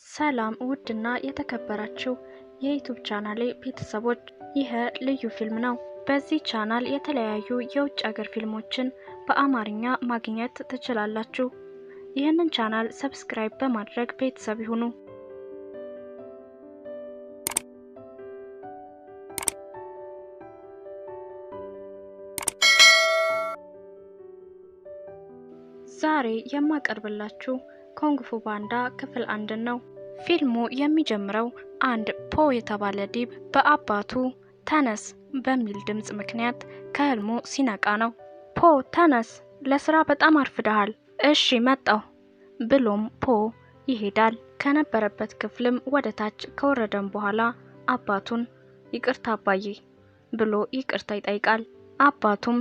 ሰላም ውድና የተከበራችሁ የዩቲዩብ ቻናሌ ቤተሰቦች፣ ይሄ ልዩ ፊልም ነው። በዚህ ቻናል የተለያዩ የውጭ ሀገር ፊልሞችን በአማርኛ ማግኘት ትችላላችሁ። ይህንን ቻናል ሰብስክራይብ በማድረግ ቤተሰብ ይሁኑ። ዛሬ የማቀርብላችሁ ኩንግ ፉ ፓንዳ ክፍል 1 ነው። ፊልሙ የሚጀምረው አንድ ፖ የተባለ ዲብ በአባቱ ተነስ በሚል ድምጽ ምክንያት ከህልሙ ሲነቃ ነው። ፖ ተነስ፣ ለስራ በጣም አርፍደሃል። እሺ መጣሁ ብሎም ፖ ይሄዳል። ከነበረበት ክፍልም ወደ ታች ከወረደም በኋላ አባቱን ይቅርታ አባዬ ብሎ ይቅርታ ይጠይቃል። አባቱም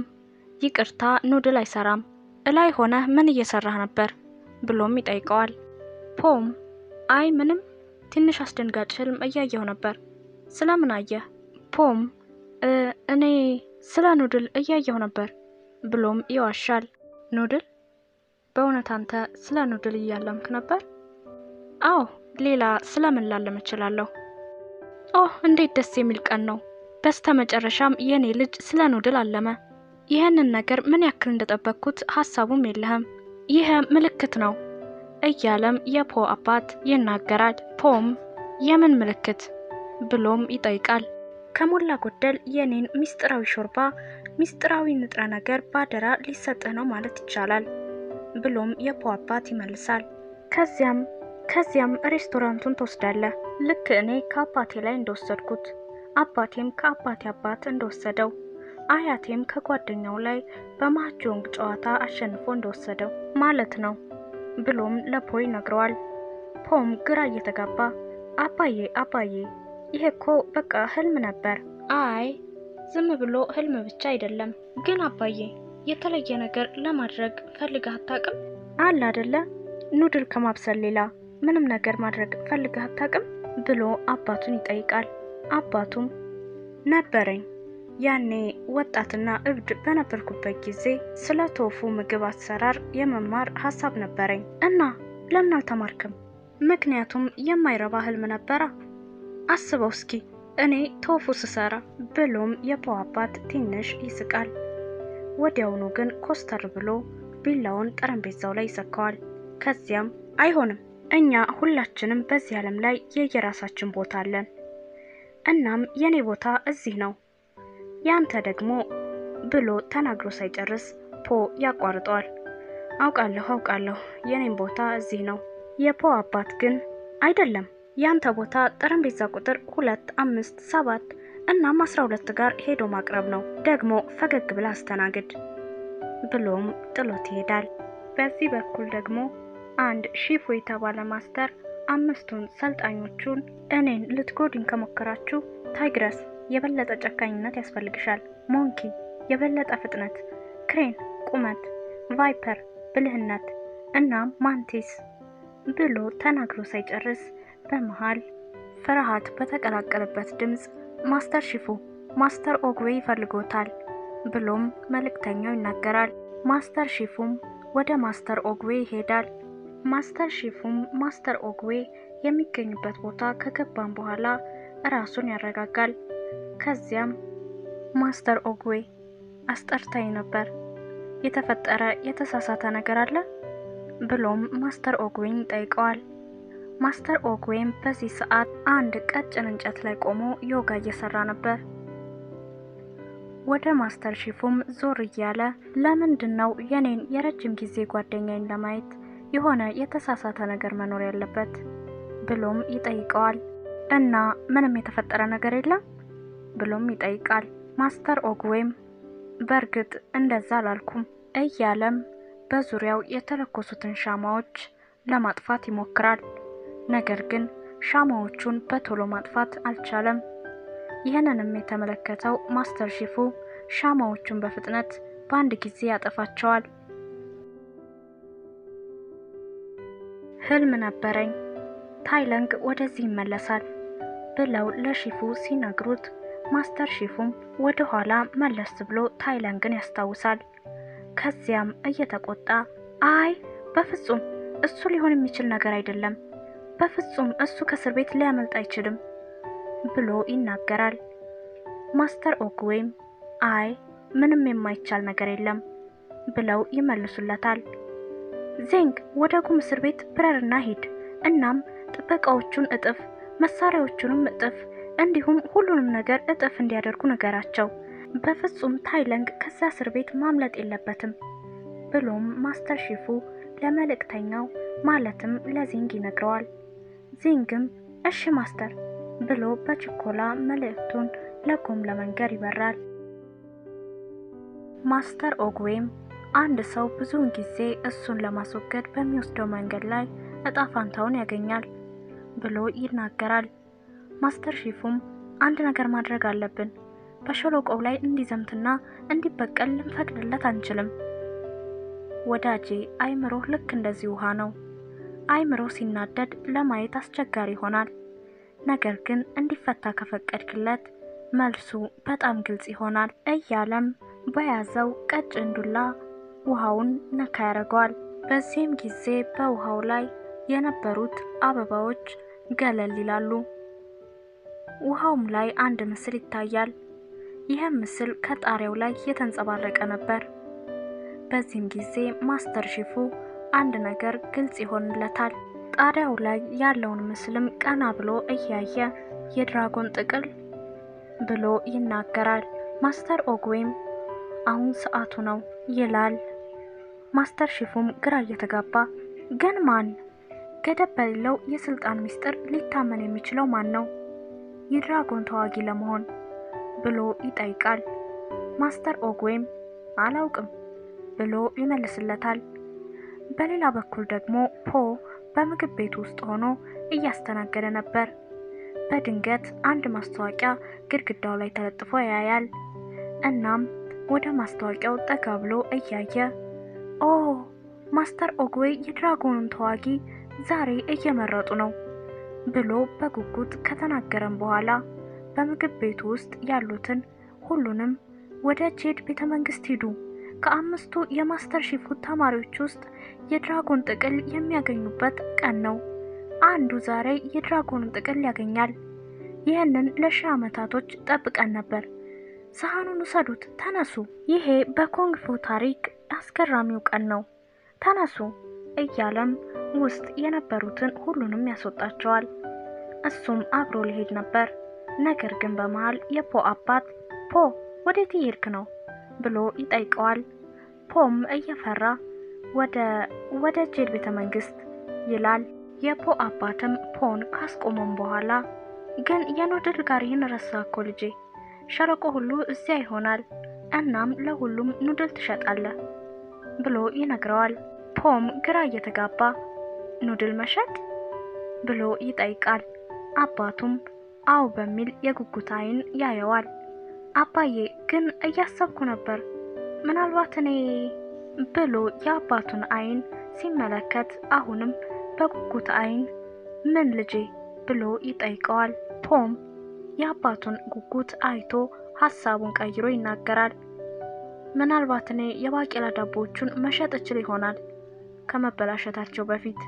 ይቅርታ ኑድል አይሰራም፣ እላይ ሆነ ምን እየሰራህ ነበር ብሎም ይጠይቀዋል። ፖም አይ ምንም፣ ትንሽ አስደንጋጭ ህልም እያየሁ ነበር። ስለምን አየህ? ፖም እኔ ስለ ኑድል እያየሁ ነበር ብሎም ይዋሻል። ኑድል? በእውነት አንተ ስለ ኑድል እያለምክ ነበር? አዎ፣ ሌላ ስለምን ላለም እችላለሁ? ኦህ እንዴት ደስ የሚል ቀን ነው። በስተመጨረሻም የኔ ልጅ ስለ ኑድል አለመ። ይህንን ነገር ምን ያክል እንደጠበቅኩት ሐሳቡም የለህም። ይሄ ምልክት ነው እያለም የፖ አባት ይናገራል። ፖም የምን ምልክት ብሎም ይጠይቃል። ከሞላ ጎደል የኔን ሚስጥራዊ ሾርባ፣ ሚስጥራዊ ንጥረ ነገር ባደራ ሊሰጥህ ነው ማለት ይቻላል ብሎም የፖ አባት ይመልሳል። ከዚያም ሬስቶራንቱን ትወስዳለህ፣ ልክ እኔ ከአባቴ ላይ እንደወሰድኩት፣ አባቴም ከአባቴ አባት እንደወሰደው፣ አያቴም ከጓደኛው ላይ በማህጆንግ ጨዋታ አሸንፎ እንደወሰደው ማለት ነው ብሎም ለፖ ይነግረዋል። ፖም ግራ እየተጋባ አባዬ ይሄ እኮ በቃ ህልም ነበር። አይ ዝም ብሎ ህልም ብቻ አይደለም፣ ግን አባዬ የተለየ ነገር ለማድረግ ፈልገህ አታውቅም? አለ አይደለ ኑድል ከማብሰል ሌላ ምንም ነገር ማድረግ ፈልገህ አታውቅም ብሎ አባቱን ይጠይቃል። አባቱም ነበረኝ፣ ያኔ ወጣትና እብድ በነበርኩበት ጊዜ ስለ ቶፉ ምግብ አሰራር የመማር ሐሳብ ነበረኝ እና ለምን አልተማርክም? ምክንያቱም የማይረባ ህልም ነበራ። አስበው እስኪ እኔ ቶፉ ስሰራ ብሎም የፖ አባት ትንሽ ይስቃል። ወዲያውኑ ግን ኮስተር ብሎ ቢላውን ጠረጴዛው ላይ ይሰካዋል። ከዚያም አይሆንም፣ እኛ ሁላችንም በዚህ ዓለም ላይ የየራሳችን ቦታ አለን። እናም የኔ ቦታ እዚህ ነው፣ ያንተ ደግሞ ብሎ ተናግሮ ሳይጨርስ ፖ ያቋርጠዋል። አውቃለሁ የኔም ቦታ እዚህ ነው። የፖ አባት ግን አይደለም፣ ያንተ ቦታ ጠረጴዛ ቁጥር 2 5 7 እናም 12 ጋር ሄዶ ማቅረብ ነው። ደግሞ ፈገግ ብላ አስተናግድ ብሎም ጥሎት ይሄዳል። በዚህ በኩል ደግሞ አንድ ሺፉ የተባለ ማስተር 5ቱን ሰልጣኞቹን እኔን ልትጎዱኝ ከሞከራችሁ ታይግረስ የበለጠ ጨካኝነት ያስፈልግሻል፣ ሞንኪ የበለጠ ፍጥነት፣ ክሬን ቁመት፣ ቫይፐር ብልህነት እና ማንቲስ ብሎ ተናግሮ ሳይጨርስ በመሃል ፍርሃት በተቀላቀለበት ድምጽ ማስተር ሺፉ ማስተር ኦግዌ ይፈልጎታል ብሎም መልእክተኛው ይናገራል። ማስተር ሺፉም ወደ ማስተር ኦግዌ ይሄዳል። ማስተር ሺፉም ማስተር ኦግዌ የሚገኝበት ቦታ ከገባን በኋላ ራሱን ያረጋጋል። ከዚያም ማስተር ኦግዌ አስጠርታኝ ነበር፣ የተፈጠረ የተሳሳተ ነገር አለ ብሎም ማስተር ኦግዌን ይጠይቀዋል። ማስተር ኦግዌም በዚህ ሰዓት አንድ ቀጭን እንጨት ላይ ቆሞ ዮጋ እየሰራ ነበር። ወደ ማስተር ሺፉም ዞር እያለ ለምንድነው የኔን የረጅም ጊዜ ጓደኛዬን ለማየት የሆነ የተሳሳተ ነገር መኖር ያለበት ብሎም ይጠይቀዋል። እና ምንም የተፈጠረ ነገር የለም ብሎም ይጠይቃል። ማስተር ኦግዌም በእርግጥ እንደዛ አላልኩም እያለም በዙሪያው የተለኮሱትን ሻማዎች ለማጥፋት ይሞክራል። ነገር ግን ሻማዎቹን በቶሎ ማጥፋት አልቻለም። ይህንንም የተመለከተው ማስተር ሺፉ ሻማዎቹን በፍጥነት በአንድ ጊዜ ያጠፋቸዋል። ህልም ነበረኝ፣ ታይለንግ ወደዚህ ይመለሳል ብለው ለሺፉ ሲነግሩት ማስተር ሺፉም ወደ ኋላ መለስ ብሎ ታይለንግን ያስታውሳል። ከዚያም እየተቆጣ አይ በፍጹም እሱ ሊሆን የሚችል ነገር አይደለም፣ በፍጹም እሱ ከእስር ቤት ሊያመልጥ አይችልም ብሎ ይናገራል። ማስተር ኦግዌም አይ ምንም የማይቻል ነገር የለም ብለው ይመልሱለታል። ዜንግ ወደ ጉም እስር ቤት ብረርና ሂድ፣ እናም ጥበቃዎቹን እጥፍ፣ መሳሪያዎቹንም እጥፍ፣ እንዲሁም ሁሉንም ነገር እጥፍ እንዲያደርጉ ነገራቸው። በፍጹም ታይለንግ ከዛ እስር ቤት ማምለጥ የለበትም ብሎም ማስተር ሺፉ ለመልእክተኛው ማለትም ለዚንግ ይነግረዋል። ዚንግም እሺ ማስተር ብሎ በችኮላ መልእክቱን ለጉም ለመንገር ይበራል። ማስተር ኦግዌም አንድ ሰው ብዙውን ጊዜ እሱን ለማስወገድ በሚወስደው መንገድ ላይ እጣ ፋንታውን ያገኛል ብሎ ይናገራል። ማስተር ሺፉም አንድ ነገር ማድረግ አለብን፣ በሸለቆው ላይ እንዲዘምትና እንዲበቀል ልንፈቅድለት አንችልም። ወዳጄ አይምሮ ልክ እንደዚህ ውሃ ነው። አይምሮ ሲናደድ ለማየት አስቸጋሪ ይሆናል፣ ነገር ግን እንዲፈታ ከፈቀድክለት መልሱ በጣም ግልጽ ይሆናል እያለም በያዘው ቀጭን ዱላ ውሃውን ነካ ያደርገዋል። በዚህም ጊዜ በውሃው ላይ የነበሩት አበባዎች ገለል ይላሉ። ውሃውም ላይ አንድ ምስል ይታያል። ይህም ምስል ከጣሪያው ላይ የተንጸባረቀ ነበር። በዚህም ጊዜ ማስተር ሺፉ አንድ ነገር ግልጽ ይሆንለታል። ጣሪያው ላይ ያለውን ምስልም ቀና ብሎ እያየ የድራጎን ጥቅል ብሎ ይናገራል። ማስተር ኦግዌም አሁን ሰዓቱ ነው ይላል። ማስተር ሺፉም ግራ እየተጋባ ግን ማን? ገደብ በሌለው የስልጣን ሚስጥር ሊታመን የሚችለው ማን ነው የድራጎን ተዋጊ ለመሆን ብሎ ይጠይቃል። ማስተር ኦግዌም አላውቅም ብሎ ይመልስለታል። በሌላ በኩል ደግሞ ፖ በምግብ ቤት ውስጥ ሆኖ እያስተናገደ ነበር። በድንገት አንድ ማስታወቂያ ግድግዳው ላይ ተለጥፎ ያያል። እናም ወደ ማስታወቂያው ጠጋ ብሎ እያየ ኦ ማስተር ኦግዌ የድራጎኑን ተዋጊ ዛሬ እየመረጡ ነው ብሎ በጉጉት ከተናገረም በኋላ በምግብ ቤቱ ውስጥ ያሉትን ሁሉንም ወደ ጄድ ቤተመንግስት ሂዱ፣ ከአምስቱ የማስተር ሺፉ ተማሪዎች ውስጥ የድራጎን ጥቅል የሚያገኙበት ቀን ነው። አንዱ ዛሬ የድራጎንን ጥቅል ያገኛል። ይህንን ለሺህ ዓመታቶች ጠብቀን ነበር። ሳህኑን ውሰዱት፣ ተነሱ። ይሄ በኮንግፉ ታሪክ አስገራሚው ቀን ነው። ተነሱ እያለም ውስጥ የነበሩትን ሁሉንም ያስወጣቸዋል። እሱም አብሮ ሊሄድ ነበር። ነገር ግን በመሃል የፖ አባት ፖ ወዴት እየሄድክ ነው ብሎ ይጠይቀዋል። ፖም እየፈራ ወደ ጄድ ቤተመንግስት ይላል። የፖ አባትም ፖን ካስቆመም በኋላ ግን የኑድል ጋሪህን ረሳኮ ልጄ፣ ሸለቆ ሁሉ እዚያ ይሆናል፣ እናም ለሁሉም ኑድል ትሸጣለህ ብሎ ይነግረዋል። ፖም ግራ እየተጋባ ኑድል መሸጥ ብሎ ይጠይቃል። አባቱም አው በሚል የጉጉት አይን ያየዋል። አባዬ ግን እያሰብኩ ነበር፣ ምናልባት እኔ ብሎ የአባቱን አይን ሲመለከት አሁንም በጉጉት አይን ምን ልጄ ብሎ ይጠይቀዋል። ፖም የአባቱን ጉጉት አይቶ ሐሳቡን ቀይሮ ይናገራል። ምናልባት እኔ የባቄላ ዳቦዎቹን መሸጥ እችል ይሆናል ከመበላሸታቸው በፊት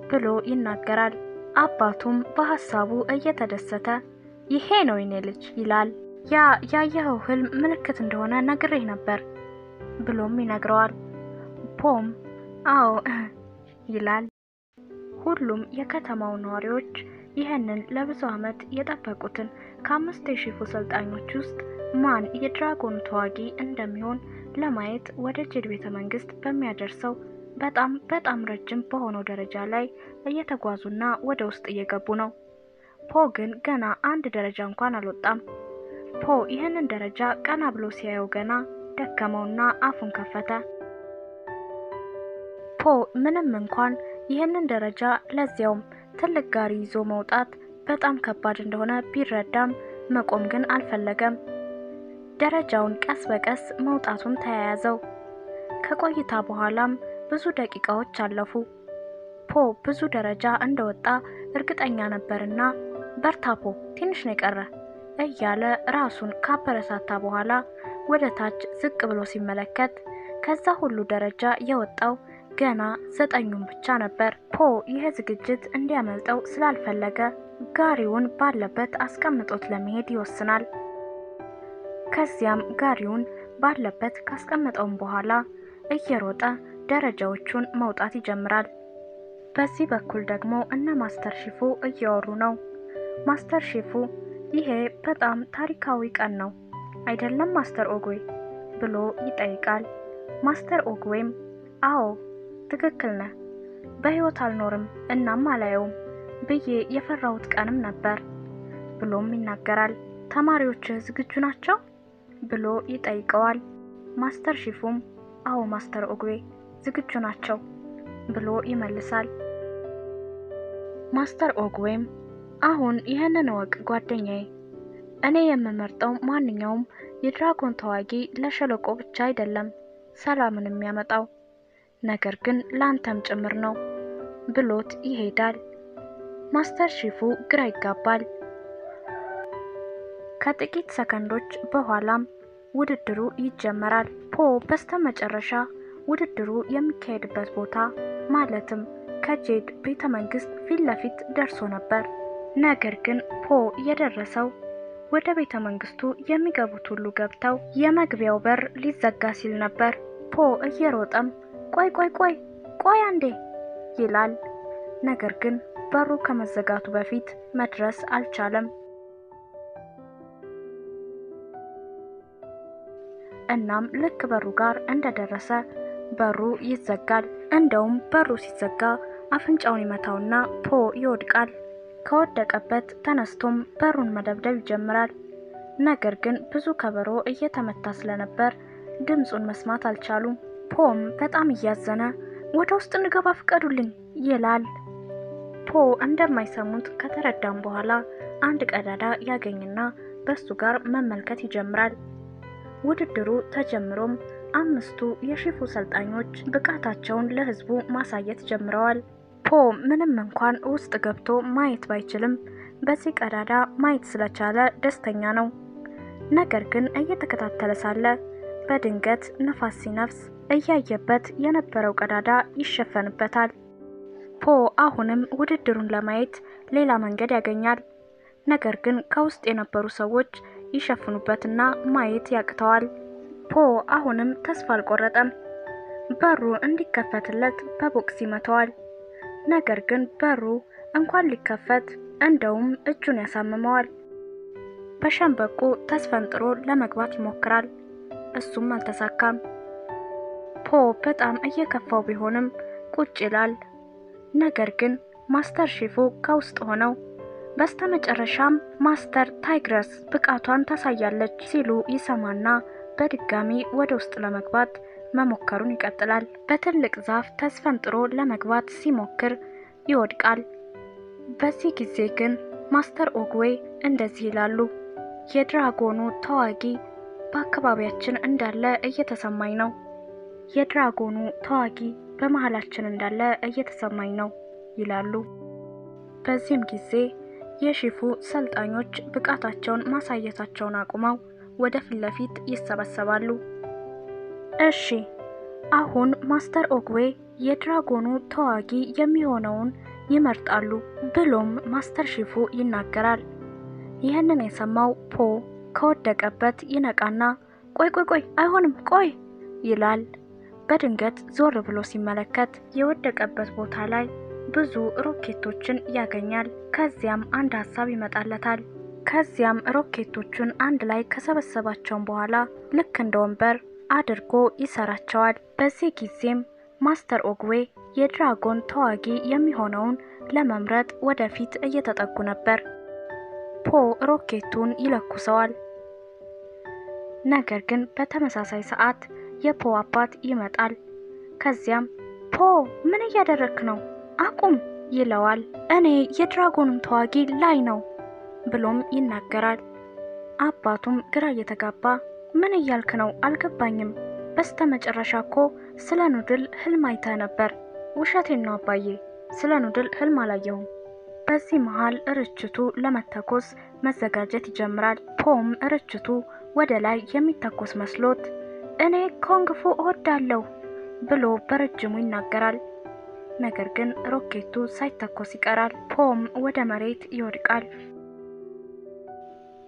ብሎ ይናገራል። አባቱም በሐሳቡ እየተደሰተ ይሄ ነው የኔ ልጅ ይላል። ያየኸው ህልም ምልክት እንደሆነ ነግሬህ ነበር ብሎም ይነግረዋል። ፖም አዎ ይላል። ሁሉም የከተማው ነዋሪዎች ይህንን ለብዙ ዓመት የጠበቁትን ከ5 የሺፉ ሰልጣኞች ውስጥ ማን የድራጎን ተዋጊ እንደሚሆን ለማየት ወደ ጄድ ቤተመንግስት በሚያደርሰው በጣም ረጅም በሆነው ደረጃ ላይ እየተጓዙና ወደ ውስጥ እየገቡ ነው። ፖ ግን ገና አንድ ደረጃ እንኳን አልወጣም። ፖ ይህንን ደረጃ ቀና ብሎ ሲያየው ገና ደከመውና አፉን ከፈተ። ፖ ምንም እንኳን ይህንን ደረጃ ለዚያውም ትልቅ ጋሪ ይዞ መውጣት በጣም ከባድ እንደሆነ ቢረዳም መቆም ግን አልፈለገም። ደረጃውን ቀስ በቀስ መውጣቱን ተያያዘው። ከቆይታ በኋላም ብዙ ደቂቃዎች አለፉ። ፖ ብዙ ደረጃ እንደወጣ እርግጠኛ ነበርና በርታ ፖ ትንሽ ነው የቀረ እያለ ራሱን ካበረታታ በኋላ ወደ ታች ዝቅ ብሎ ሲመለከት ከዛ ሁሉ ደረጃ የወጣው ገና 9ኙን ብቻ ነበር። ፖ ይሄ ዝግጅት እንዲያመልጠው ስላልፈለገ ጋሪውን ባለበት አስቀምጦት ለመሄድ ይወስናል። ከዚያም ጋሪውን ባለበት ካስቀመጠው በኋላ እየሮጠ ደረጃዎቹን መውጣት ይጀምራል። በዚህ በኩል ደግሞ እነ ማስተር ሺፉ እያወሩ ነው። ማስተር ሺፉ ይሄ በጣም ታሪካዊ ቀን ነው አይደለም ማስተር ኦግዌ ብሎ ይጠይቃል። ማስተር ኦግዌም አዎ ትክክል ነህ፣ በህይወት አልኖርም እናም አላየውም ብዬ የፈራሁት ቀንም ነበር ብሎም ይናገራል። ተማሪዎች ዝግጁ ናቸው ብሎ ይጠይቀዋል። ማስተር ሺፉም አዎ ማስተር ኦግዌ ዝግጁ ናቸው ብሎ ይመልሳል። ማስተር ኦግዌም አሁን ይሄንን ወቅ ጓደኛዬ፣ እኔ የምመርጠው ማንኛውም የድራጎን ተዋጊ ለሸለቆ ብቻ አይደለም ሰላምን የሚያመጣው ነገር ግን ላንተም ጭምር ነው ብሎት ይሄዳል። ማስተር ሺፉ ግራ ይጋባል። ከጥቂት ሰከንዶች በኋላም ውድድሩ ይጀመራል። ፖ በስተመጨረሻ ውድድሩ የሚካሄድበት ቦታ ማለትም ከጄድ ቤተመንግስት ፊት ለፊት ደርሶ ነበር። ነገር ግን ፖ የደረሰው ወደ ቤተመንግስቱ የሚገቡት ሁሉ ገብተው የመግቢያው በር ሊዘጋ ሲል ነበር። ፖ እየሮጠም ቆይ አንዴ ይላል። ነገር ግን በሩ ከመዘጋቱ በፊት መድረስ አልቻለም። እናም ልክ በሩ ጋር እንደደረሰ በሩ ይዘጋል። እንደውም በሩ ሲዘጋ አፍንጫውን ይመታውና ፖ ይወድቃል። ከወደቀበት ተነስቶም በሩን መደብደብ ይጀምራል። ነገር ግን ብዙ ከበሮ እየተመታ ስለነበር ድምጹን መስማት አልቻሉም። ፖም በጣም እያዘነ ወደ ውስጥ እንገባ ፍቀዱልኝ ይላል። ፖ እንደማይሰሙት ከተረዳም በኋላ አንድ ቀዳዳ ያገኝና በሱ ጋር መመልከት ይጀምራል። ውድድሩ ተጀምሮም 5ቱ የሺፉ ሰልጣኞች ብቃታቸውን ለህዝቡ ማሳየት ጀምረዋል። ፖ ምንም እንኳን ውስጥ ገብቶ ማየት ባይችልም በዚህ ቀዳዳ ማየት ስለቻለ ደስተኛ ነው። ነገር ግን እየተከታተለ ሳለ በድንገት ንፋስ ሲነፍስ እያየበት የነበረው ቀዳዳ ይሸፈንበታል። ፖ አሁንም ውድድሩን ለማየት ሌላ መንገድ ያገኛል። ነገር ግን ከውስጥ የነበሩ ሰዎች ይሸፍኑበትና ማየት ያቅተዋል። ፖ አሁንም ተስፋ አልቆረጠም። በሩ እንዲከፈትለት በቦክስ ይመታዋል። ነገር ግን በሩ እንኳን ሊከፈት እንደውም እጁን ያሳምመዋል። በሸንበቆ ተስፈንጥሮ ለመግባት ይሞክራል። እሱም አልተሳካም። ፖ በጣም እየከፋው ቢሆንም ቁጭ ይላል። ነገር ግን ማስተር ሺፉ ከውስጥ ሆነው በስተመጨረሻም ማስተር ታይግረስ ብቃቷን ታሳያለች ሲሉ ይሰማና በድጋሚ ወደ ውስጥ ለመግባት መሞከሩን ይቀጥላል። በትልቅ ዛፍ ተስፈንጥሮ ለመግባት ሲሞክር ይወድቃል። በዚህ ጊዜ ግን ማስተር ኦግዌ እንደዚህ ይላሉ። የድራጎኑ ተዋጊ በአካባቢያችን እንዳለ እየተሰማኝ ነው። የድራጎኑ ተዋጊ በመሃላችን እንዳለ እየተሰማኝ ነው ይላሉ። በዚህም ጊዜ የሺፉ ሰልጣኞች ብቃታቸውን ማሳየታቸውን አቁመው ወደ ፊት ለፊት ይሰበሰባሉ። እሺ አሁን ማስተር ኦግዌ የድራጎኑ ተዋጊ የሚሆነውን ይመርጣሉ ብሎም ማስተር ሺፉ ይናገራል። ይህንን የሰማው ፖ ከወደቀበት ይነቃና ቆይ አይሆንም ቆይ ይላል። በድንገት ዞር ብሎ ሲመለከት የወደቀበት ቦታ ላይ ብዙ ሮኬቶችን ያገኛል። ከዚያም አንድ ሐሳብ ይመጣለታል። ከዚያም ሮኬቶቹን አንድ ላይ ከሰበሰባቸው በኋላ ልክ እንደ ወንበር አድርጎ ይሰራቸዋል። በዚህ ጊዜም ማስተር ኦግዌ የድራጎን ተዋጊ የሚሆነውን ለመምረጥ ወደፊት እየተጠጉ ነበር። ፖ ሮኬቱን ይለኩሰዋል። ነገር ግን በተመሳሳይ ሰዓት የፖ አባት ይመጣል። ከዚያም ፖ ምን እያደረክ ነው? አቁም ይለዋል። እኔ የድራጎኑን ተዋጊ ላይ ነው ብሎም ይናገራል። አባቱም ግራ እየተጋባ ምን እያልክ ነው? አልገባኝም። በስተመጨረሻ እኮ ስለ ኑድል ህልም አይተህ ነበር። ውሸቴን ነው አባዬ፣ ስለ ኑድል ህልም አላየሁም። በዚህ መሃል ርችቱ ለመተኮስ መዘጋጀት ይጀምራል። ፖም ርችቱ ወደ ላይ የሚተኮስ መስሎት እኔ ኮንግፉ እወዳለሁ ብሎ በረጅሙ ይናገራል። ነገር ግን ሮኬቱ ሳይተኮስ ይቀራል። ፖም ወደ መሬት ይወድቃል።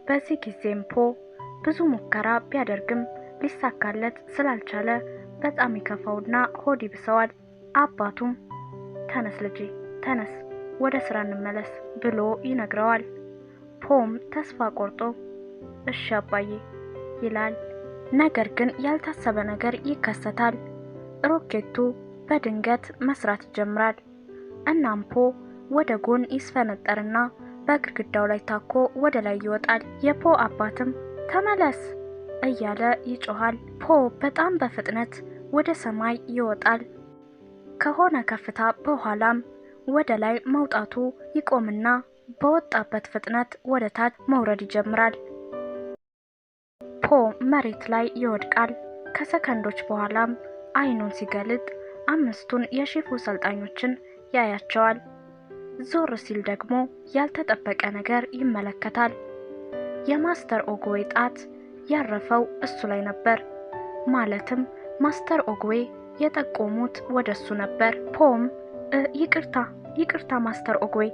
በዚህ ጊዜም ፖ ብዙ ሙከራ ቢያደርግም ሊሳካለት ስላልቻለ በጣም ይከፋውና ሆድ ይብሰዋል። አባቱም ተነስ ልጄ ተነስ፣ ወደ ስራ እንመለስ ብሎ ይነግረዋል። ፖም ተስፋ ቆርጦ እሺ አባዬ ይላል። ነገር ግን ያልታሰበ ነገር ይከሰታል። ሮኬቱ በድንገት መስራት ይጀምራል። እናም ፖ ወደ ጎን ይስፈነጠርና በግድግዳው ላይ ታኮ ወደ ላይ ይወጣል። የፖ አባትም ተመለስ እያለ ይጮሃል። ፖ በጣም በፍጥነት ወደ ሰማይ ይወጣል። ከሆነ ከፍታ በኋላም ወደ ላይ መውጣቱ ይቆምና በወጣበት ፍጥነት ወደ ታች መውረድ ይጀምራል። ፖ መሬት ላይ ይወድቃል። ከሰከንዶች በኋላም አይኑን ሲገልጥ አምስቱን የሺፉ ሰልጣኞችን ያያቸዋል። ዞር ሲል ደግሞ ያልተጠበቀ ነገር ይመለከታል። የማስተር ኦግዌ ጣት ያረፈው እሱ ላይ ነበር። ማለትም ማስተር ኦግዌ የጠቆሙት ወደሱ ነበር። ፖም ይቅርታ ማስተር ኦግዌ፣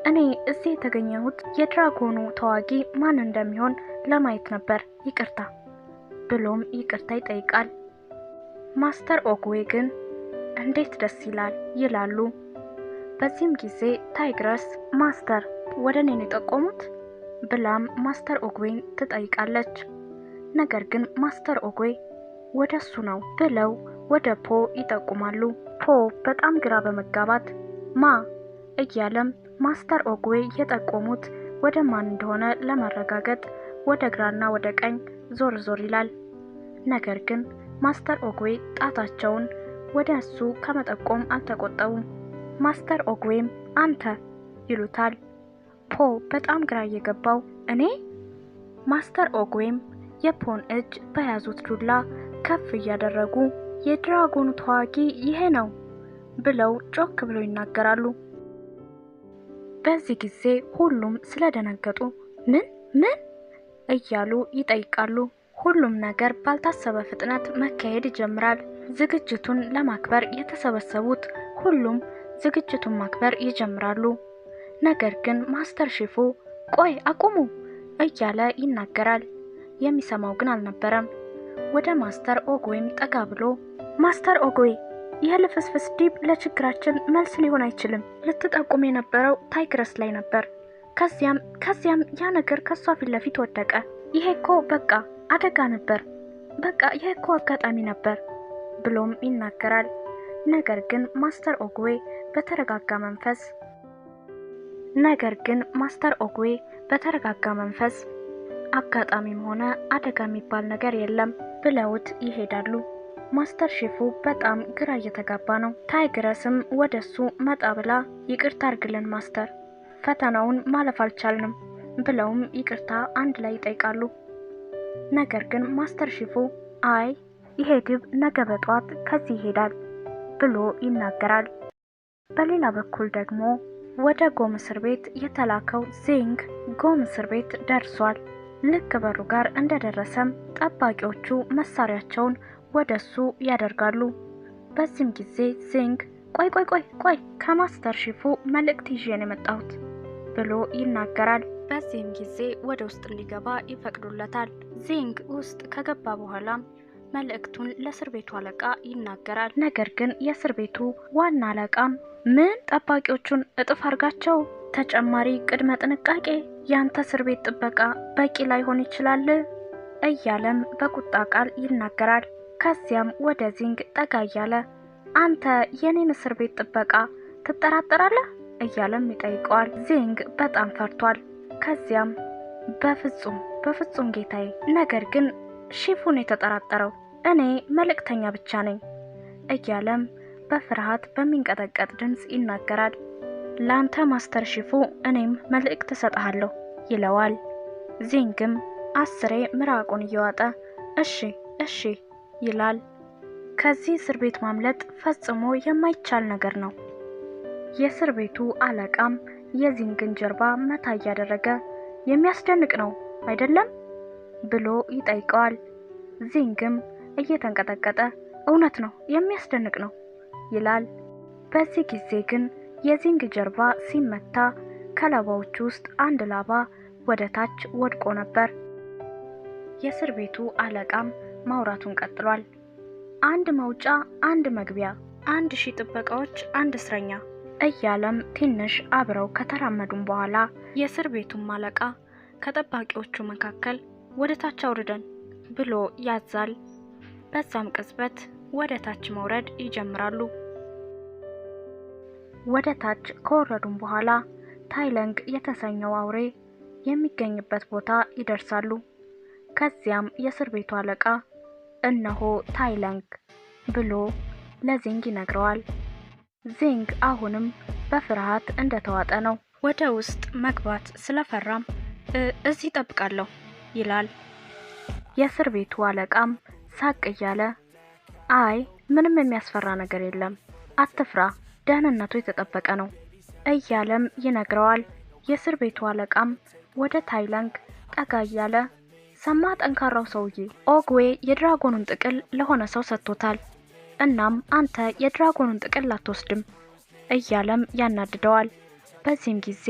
እኔ እዚህ የተገኘሁት የድራጎኑ ተዋጊ ማን እንደሚሆን ለማየት ነበር፣ ይቅርታ ብሎም ይቅርታ ይጠይቃል። ማስተር ኦግዌ ግን እንዴት ደስ ይላል ይላሉ። በዚህም ጊዜ ታይግረስ ማስተር ወደ እኔ ነው የጠቆሙት ብላም ማስተር ኦግዌን ትጠይቃለች። ነገር ግን ማስተር ኦግዌ ወደሱ ነው ብለው ወደ ፖ ይጠቁማሉ። ፖ በጣም ግራ በመጋባት ማ እያለም ማስተር ኦግዌ የጠቆሙት ወደ ማን እንደሆነ ለማረጋገጥ ወደ ግራና ወደ ቀኝ ዞር ዞር ይላል። ነገር ግን ማስተር ኦግዌ ጣታቸውን ወደ እሱ ከመጠቆም አልተቆጠቡም። ማስተር ኦግዌም አንተ ይሉታል። ፖ በጣም ግራ እየገባው እኔ? ማስተር ኦግዌም የፖን እጅ በያዙት ዱላ ከፍ እያደረጉ የድራጎኑ ተዋጊ ይሄ ነው ብለው ጮክ ብለው ይናገራሉ። በዚህ ጊዜ ሁሉም ስለደነገጡ ምን እያሉ ይጠይቃሉ። ሁሉም ነገር ባልታሰበ ፍጥነት መካሄድ ይጀምራል። ዝግጅቱን ለማክበር የተሰበሰቡት ሁሉም ዝግጅቱን ማክበር ይጀምራሉ። ነገር ግን ማስተር ሺፉ ቆይ አቁሙ እያለ ይናገራል። የሚሰማው ግን አልነበረም። ወደ ማስተር ኦግዌም ጠጋ ብሎ ማስተር ኦግዌ፣ ይህ ልፍስፍስ ዲብ ለችግራችን መልስ ሊሆን አይችልም። ልትጠቁም የነበረው ታይግረስ ላይ ነበር። ከዚያም ያ ነገር ከሷ ፊት ለፊት ወደቀ። ይሄ እኮ በቃ አደጋ ነበር፣ በቃ ይሄ እኮ አጋጣሚ ነበር ብሎም ይናገራል። ነገር ግን ማስተር ኦግዌ በተረጋጋ መንፈስ አጋጣሚም ሆነ አደጋ የሚባል ነገር የለም ብለውት ይሄዳሉ። ማስተር ሺፉ በጣም ግራ እየተጋባ ነው። ታይግረስም ወደሱ መጣ ብላ ይቅርታ አድርግልን ማስተር፣ ፈተናውን ማለፍ አልቻልንም ብለውም ይቅርታ አንድ ላይ ይጠይቃሉ። ነገር ግን ማስተር ሺፉ አይ ይሄ ድብ ነገ በጧት ከዚህ ይሄዳል ብሎ ይናገራል። በሌላ በኩል ደግሞ ወደ ጎም እስር ቤት የተላከው ዚንግ ጎም እስር ቤት ደርሷል። ልክ በሩ ጋር እንደደረሰም ጠባቂዎቹ መሳሪያቸውን ወደሱ ያደርጋሉ። በዚህም ጊዜ ዚንግ ቆይ ከማስተር ሺፉ መልእክት ይዤ ነው የመጣሁት ብሎ ይናገራል። በዚህም ጊዜ ወደ ውስጥ ሊገባ ይፈቅዱለታል። ዚንግ ውስጥ ከገባ በኋላም መልእክቱን ለእስር ቤቱ አለቃ ይናገራል። ነገር ግን የእስር ቤቱ ዋና አለቃም ምን ጠባቂዎቹን እጥፍ አርጋቸው፣ ተጨማሪ ቅድመ ጥንቃቄ፣ ያንተ እስር ቤት ጥበቃ በቂ ላይሆን ይችላል እያለም በቁጣ ቃል ይናገራል። ከዚያም ወደ ዚንግ ጠጋ እያለ አንተ የኔን እስር ቤት ጥበቃ ትጠራጠራለህ እያለም ይጠይቀዋል። ዚንግ በጣም ፈርቷል። ከዚያም በፍጹም ጌታዬ፣ ነገር ግን ሺፉን የተጠራጠረው እኔ መልእክተኛ ብቻ ነኝ እያለም በፍርሃት በሚንቀጠቀጥ ድምፅ ይናገራል። ላንተ ማስተር ሺፉ እኔም መልእክት እሰጥሃለሁ ይለዋል። ዚንግም 10 ምራቁን እየዋጠ እሺ ይላል። ከዚህ እስር ቤት ማምለጥ ፈጽሞ የማይቻል ነገር ነው። የእስር ቤቱ አለቃም የዚንግን ጀርባ መታ እያደረገ የሚያስደንቅ ነው አይደለም ብሎ ይጠይቀዋል። ዚንግም እየተንቀጠቀጠ እውነት ነው፣ የሚያስደንቅ ነው ይላል። በዚህ ጊዜ ግን የዚንግ ጀርባ ሲመታ ከላባዎቹ ውስጥ አንድ ላባ ወደ ታች ወድቆ ነበር። የእስር ቤቱ አለቃም ማውራቱን ቀጥሏል። አንድ መውጫ፣ አንድ መግቢያ፣ 1000 ጥበቃዎች፣ አንድ እስረኛ እያለም ትንሽ አብረው ከተራመዱም በኋላ የእስር ቤቱም አለቃ ከጠባቂዎቹ መካከል ወደ ታች አውርደን ብሎ ያዛል። በዛም ቅጽበት ወደ ታች መውረድ ይጀምራሉ። ወደ ታች ከወረዱም በኋላ ታይለንግ የተሰኘው አውሬ የሚገኝበት ቦታ ይደርሳሉ። ከዚያም የእስር ቤቱ አለቃ እነሆ ታይለንግ ብሎ ለዚንግ ይነግረዋል። ዚንግ አሁንም በፍርሃት እንደተዋጠ ነው። ወደ ውስጥ መግባት ስለፈራም እዚህ ጠብቃለሁ ይላል። የእስር ቤቱ አለቃም ሳቅ እያለ አይ ምንም የሚያስፈራ ነገር የለም፣ አትፍራ፣ ደህንነቱ የተጠበቀ ነው እያለም ይነግረዋል። የእስር ቤቱ አለቃም ወደ ታይለንግ ጠጋ እያለ ሰማ፣ ጠንካራው ሰውዬ ኦግዌ የድራጎኑን ጥቅል ለሆነ ሰው ሰጥቶታል፣ እናም አንተ የድራጎኑን ጥቅል አትወስድም እያለም ያናድደዋል። በዚህም ጊዜ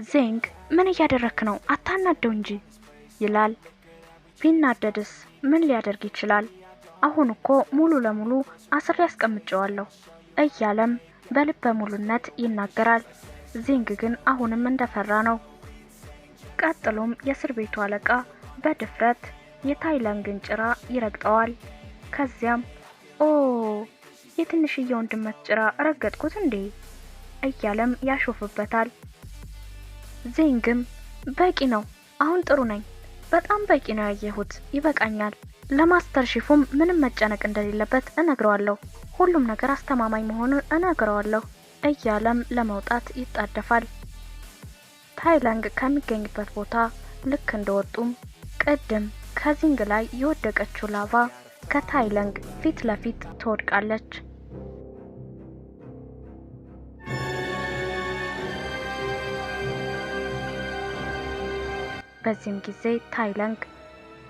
ዚንግ ምን እያደረክ ነው? አታናደው እንጂ ይላል። ቢናደድስ ምን ሊያደርግ ይችላል? አሁን እኮ ሙሉ ለሙሉ አስሬ ያስቀምጨዋለሁ እያለም በልበ ሙሉነት ይናገራል። ዚንግ ግን አሁንም እንደፈራ ነው። ቀጥሎም የእስር ቤቱ አለቃ በድፍረት የታይለንግን ጭራ ይረግጠዋል። ከዚያም ኦ የትንሽዬውን ድመት ጭራ ረገጥኩት እንዴ እያለም ያሾፍበታል። ዚንግም በቂ ነው፣ አሁን ጥሩ ነኝ፣ በጣም በቂ ነው ያየሁት፣ ይበቃኛል። ለማስተር ሺፉም ምንም መጨነቅ እንደሌለበት እነግረዋለሁ፣ ሁሉም ነገር አስተማማኝ መሆኑን እነግረዋለሁ እያለም ለመውጣት ይጣደፋል። ታይለንግ ከሚገኝበት ቦታ ልክ እንደወጡም ቅድም ከዚንግ ላይ የወደቀችው ላቫ ከታይለንግ ፊት ለፊት ትወድቃለች። በዚህም ጊዜ ታይለንግ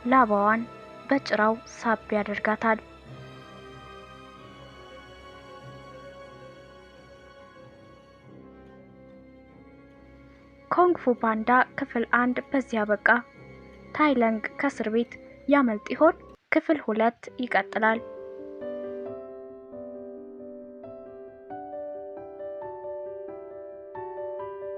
ላባዋን በጭራው ሳብ ያደርጋታል። ኮንግ ፉ ፓንዳ ክፍል 1 በዚያ በቃ። ታይለንግ ከእስር ቤት ያመልጥ ይሆን? ክፍል 2 ይቀጥላል።